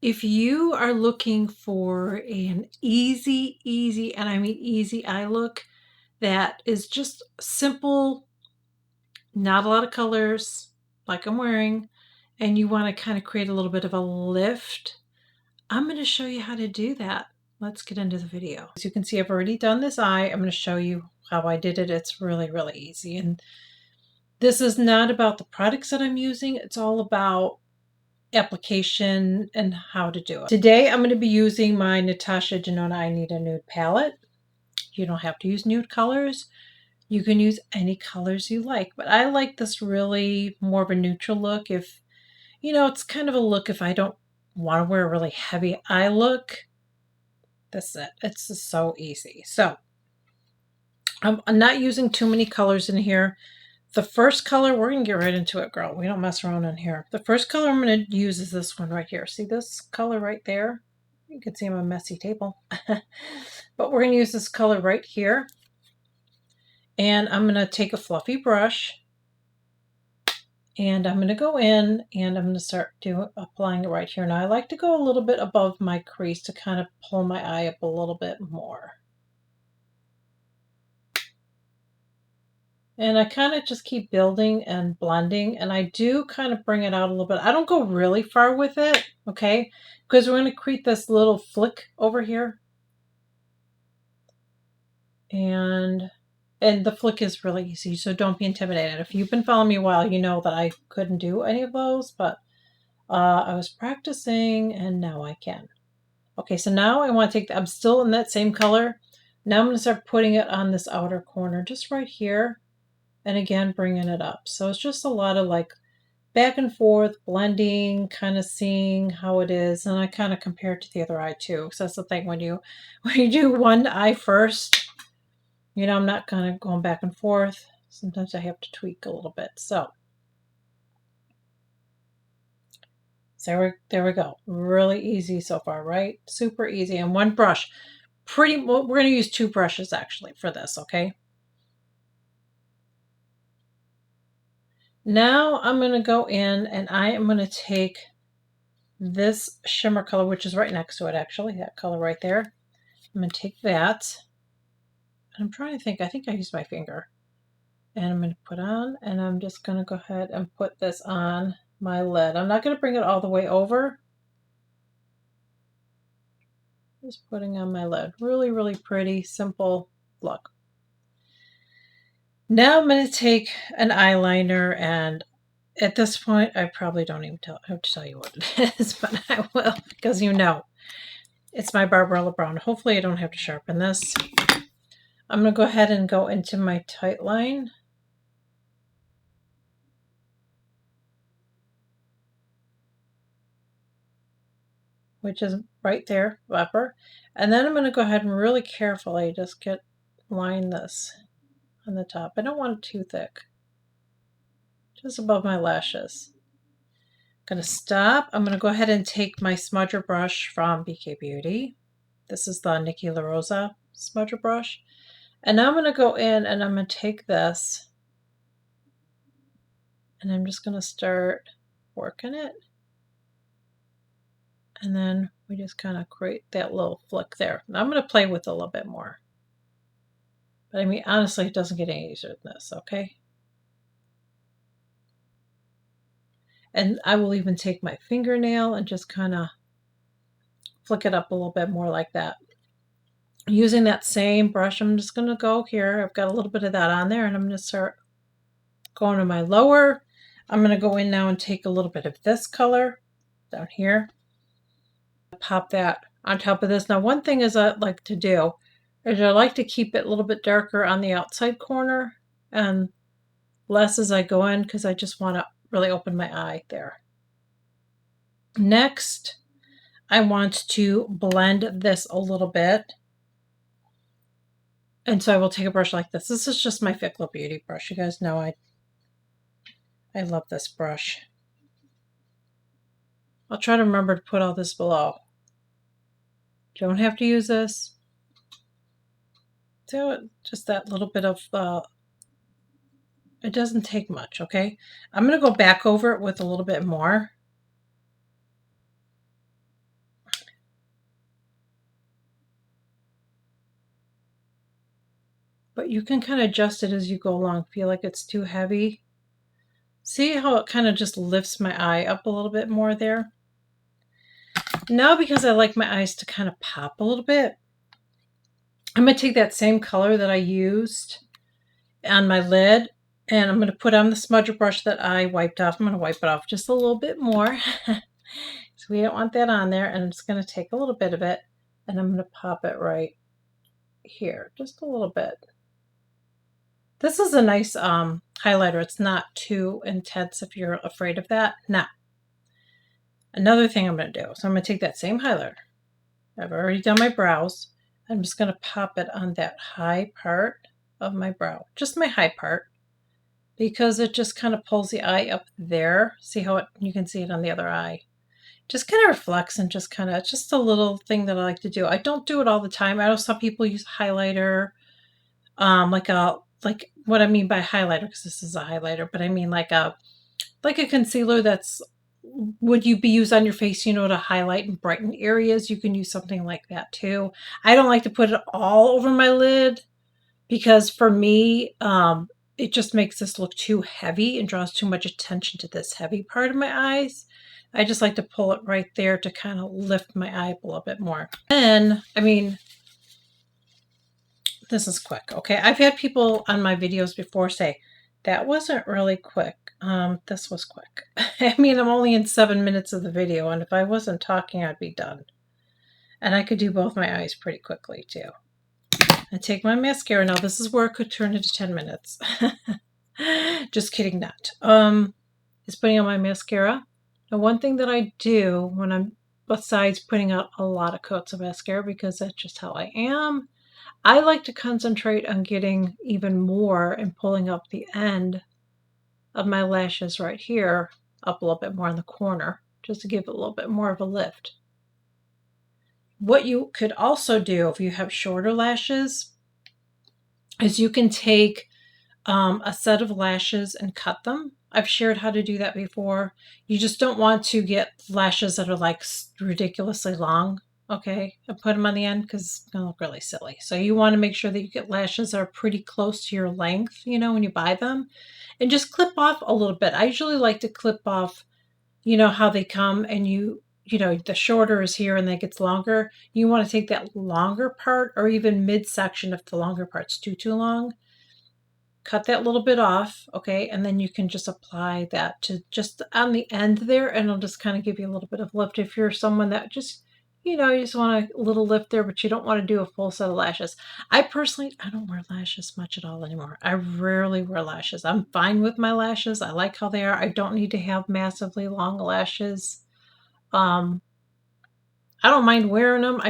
If you are looking for an easy, and I mean easy eye look that is just simple, not a lot of colors like I'm wearing, and you want to kind of create a little bit of a lift, I'm going to show you how to do that. Let's get into the video. As you can see, I've already done this eye. I'm going to show you how I did it. It's really easy. And this is not about the products that I'm using. It's all about application and how to do it. Today, I'm going to be using my Natasha Denona I Need a Nude palette. You don't have to use nude colors. You can use any colors you like, but I like this really more of a neutral look. If, it's kind of a look if I don't want to wear a really heavy eye look. That's it. It's just so easy. So I'm not using too many colors in here. The first color, we're going to get right into it, girl. We don't mess around in here. The first color I'm going to use is this one right here. See this color right there? You can see I'm a messy table. But we're going to use this color right here. And I'm going to take a fluffy brush. And I'm going to go in and I'm going to start applying it right here. Now I like to go a little bit above my crease to kind of pull my eye up a little bit more. And I kind of just keep building and blending, and I do kind of bring it out a little bit. I don't go really far with it, okay? Because we're going to create this little flick over here. And the flick is really easy, so don't be intimidated. If you've been following me a while, you know that I couldn't do any of those, but I was practicing and now I can. Okay, so now I want to take, I'm still in that same color. Now I'm going to start putting it on this outer corner, just right here. And again, bringing it up. So it's just a lot of like back and forth, blending, kind of seeing how it is. And I kind of compare it to the other eye too. Because that's the thing, when you do one eye first, I'm not kind of going back and forth. Sometimes I have to tweak a little bit. So there we go. Really easy so far, right? Super easy. And one brush. We're going to use two brushes actually for this, okay? Now I'm going to go in and I am going to take this shimmer color, which is right next to it actually, that color right there. I'm going to take that. And I'm trying to think, I think I used my finger. And I'm going to put on, and I'm just going to go ahead and put this on my lid. I'm not going to bring it all the way over. Just putting on my lid. Really pretty, simple look. Now I'm going to take an eyeliner, and at this point, I probably don't even have to tell you what it is, but I will, because it's my Barbarella Brown. Hopefully I don't have to sharpen this. I'm going to go ahead and go into my Tightline. Which is right there, upper. And then I'm going to go ahead and really carefully just line this on the top. I don't want it too thick. Just above my lashes. I'm going to stop. I'm going to go ahead and take my smudger brush from BK Beauty. This is the Nikki La Rosa smudger brush. And now I'm going to go in and I'm going to take this and I'm just going to start working it. And then we just kind of create that little flick there. Now I'm going to play with it a little bit more. But I mean, honestly, it doesn't get any easier than this, okay? And I will even take my fingernail and just kind of flick it up a little bit more like that. Using that same brush, I'm just going to go here. I've got a little bit of that on there, and I'm going to start going to my lower. I'm going to go in now and take a little bit of this color down here. Pop that on top of this. Now, one thing is I like to do is I like to keep it a little bit darker on the outside corner and less as I go in, because I just want to really open my eye there. Next, I want to blend this a little bit. And so I will take a brush like this. This is just my Ficla Beauty brush. You guys know I love this brush. I'll try to remember to put all this below. Don't have to use this. So just that little bit of, it doesn't take much, okay? I'm going to go back over it with a little bit more. but you can kind of adjust it as you go along. Feel like it's too heavy. See how it kind of just lifts my eye up a little bit more there? Now, because I like my eyes to kind of pop a little bit, I'm going to take that same color that I used on my lid, and I'm going to put on the smudger brush that I wiped off. I'm going to wipe it off just a little bit more. So we don't want that on there, and I'm just going to take a little bit of it, and I'm going to pop it right here, just a little bit. This is a nice highlighter. It's not too intense if you're afraid of that. Now, another thing I'm going to do, so I'm going to take that same highlighter. I've already done my brows. I'm just going to pop it on that high part of my brow, just my high part, because it just kind of pulls the eye up there. See how you can see it on the other eye. Just kind of reflects and just kind of, just a little thing that I like to do. I don't do it all the time. I know some people use highlighter, like what I mean by highlighter, because this is a highlighter, but I mean like a concealer that's, would you be used on your face, you know, to highlight and brighten areas. You can use something like that too. I don't like to put it all over my lid because for me, it just makes this look too heavy and draws too much attention to this heavy part of my eyes. I just like to pull it right there to kind of lift my eye up a little bit more. And I mean, this is quick. Okay. I've had people on my videos before say, that wasn't really quick. This was quick. I mean, I'm only in 7 minutes of the video, and if I wasn't talking, I'd be done. And I could do both my eyes pretty quickly too. I take my mascara. Now this is where it could turn into 10 minutes. Just kidding, not. Is putting on my mascara. Now one thing that I do when I'm, besides putting out a lot of coats of mascara, because that's just how I am, I like to concentrate on getting even more and pulling up the end of my lashes right here up a little bit more in the corner, just to give it a little bit more of a lift. What you could also do if you have shorter lashes is you can take a set of lashes and cut them. I've shared how to do that before. You just don't want to get lashes that are like ridiculously long, okay, and put them on the end because it's going to look really silly. So you want to make sure that you get lashes that are pretty close to your length, you know, when you buy them, and just clip off a little bit. I usually like to clip off, you know, how they come, and you know, the shorter is here and then it gets longer. You want to take that longer part, or even midsection if the longer part's too long. Cut that little bit off, okay, and then you can just apply that to just on the end there, and it'll just kind of give you a little bit of lift if you're someone that just, you know, you just want a little lift there, but you don't want to do a full set of lashes. I personally, I don't wear lashes much at all anymore. I rarely wear lashes. I'm fine with my lashes. I like how they are. I don't need to have massively long lashes. I don't mind wearing them.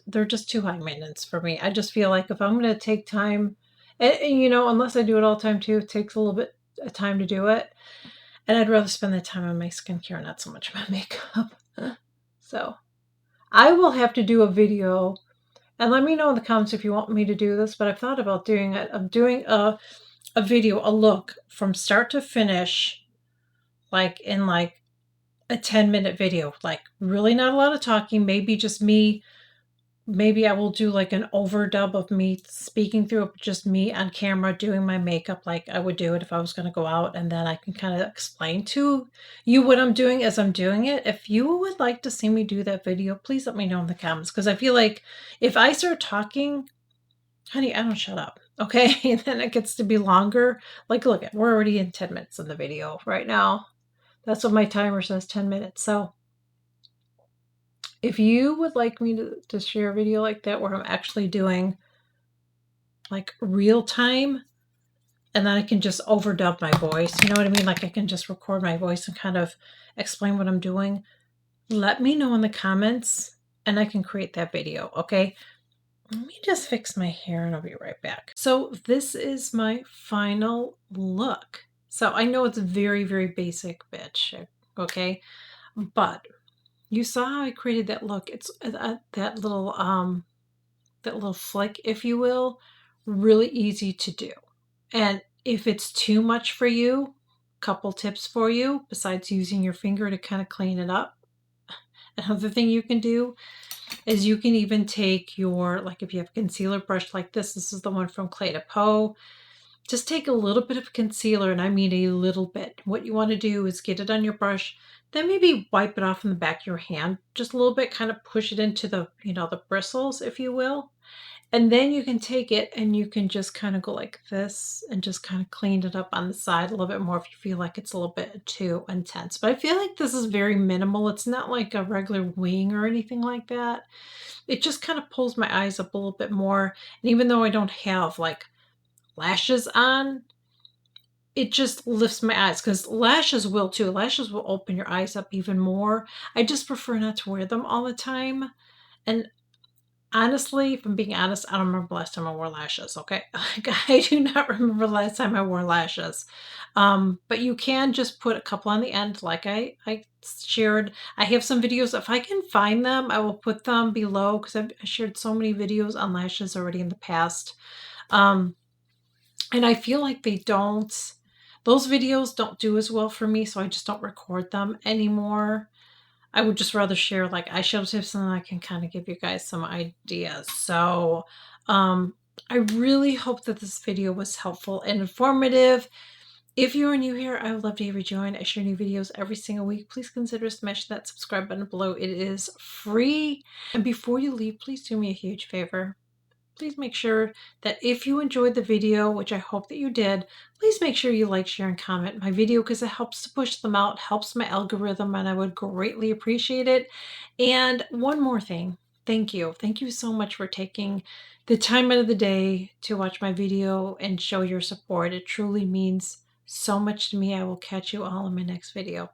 They're just too high maintenance for me. I just feel like if I'm going to take time, and, you know, unless I do it all the time too, it takes a little bit of time to do it. And I'd rather spend the time on my skincare, not so much my makeup. So I will have to do a video, and let me know in the comments if you want me to do this, but I've thought about doing it. I'm doing a video, a look from start to finish, like in like a 10-minute video, like really not a lot of talking, maybe just me. Maybe I will do like an overdub of me speaking through it, just me on camera doing my makeup like I would do it if I was going to go out, and then I can kind of explain to you what I'm doing as I'm doing it. If you would like to see me do that video, please let me know in the comments, because I feel like if I start talking, honey, I don't shut up, okay? And then it gets to be longer. Like, look, we're already in 10 minutes in the video right now. That's what my timer says, 10 minutes. So if you would like me to share a video like that where I'm actually doing like real time, and then I can just overdub my voice, you know what I mean? Like I can just record my voice and kind of explain what I'm doing, let me know in the comments and I can create that video, okay? Let me just fix my hair and I'll be right back. So this is my final look. So I know it's very, very basic, bitch, okay? But you saw how I created that look. It's that little flick, if you will, really easy to do. And if it's too much for you, couple tips for you besides using your finger to kind of clean it up. Another thing you can do is you can even take your, like if you have a concealer brush like this is the one from Clay to Poe. Just take a little bit of concealer, and I mean a little bit. What you want to do is get it on your brush, then maybe wipe it off in the back of your hand, just a little bit, kind of push it into the, the bristles, if you will. And then you can take it and you can just kind of go like this and just kind of clean it up on the side a little bit more if you feel like it's a little bit too intense. But I feel like this is very minimal. It's not like a regular wing or anything like that. It just kind of pulls my eyes up a little bit more. And even though I don't have like lashes on, it just lifts my eyes, because lashes will too. Lashes will open your eyes up even more. I just prefer not to wear them all the time. And honestly, if I'm being honest, I don't remember the last time I wore lashes, okay? Like, I do not remember the last time I wore lashes. But you can just put a couple on the end, like I shared. I have some videos. If I can find them, I will put them below, because I shared so many videos on lashes already in the past. And I feel like those videos don't do as well for me, so I just don't record them anymore. I would just rather share like eyeshadow tips, and then I can kind of give you guys some ideas. So I really hope that this video was helpful and informative. If you are new here, I would love to have you join. I share new videos every single week. Please consider smashing that subscribe button below. It is free. And before you leave, please do me a huge favor. Please make sure that if you enjoyed the video, which I hope that you did, please make sure you like, share, and comment my video, because it helps to push them out, helps my algorithm, and I would greatly appreciate it. And one more thing, thank you. Thank you so much for taking the time out of the day to watch my video and show your support. It truly means so much to me. I will catch you all in my next video.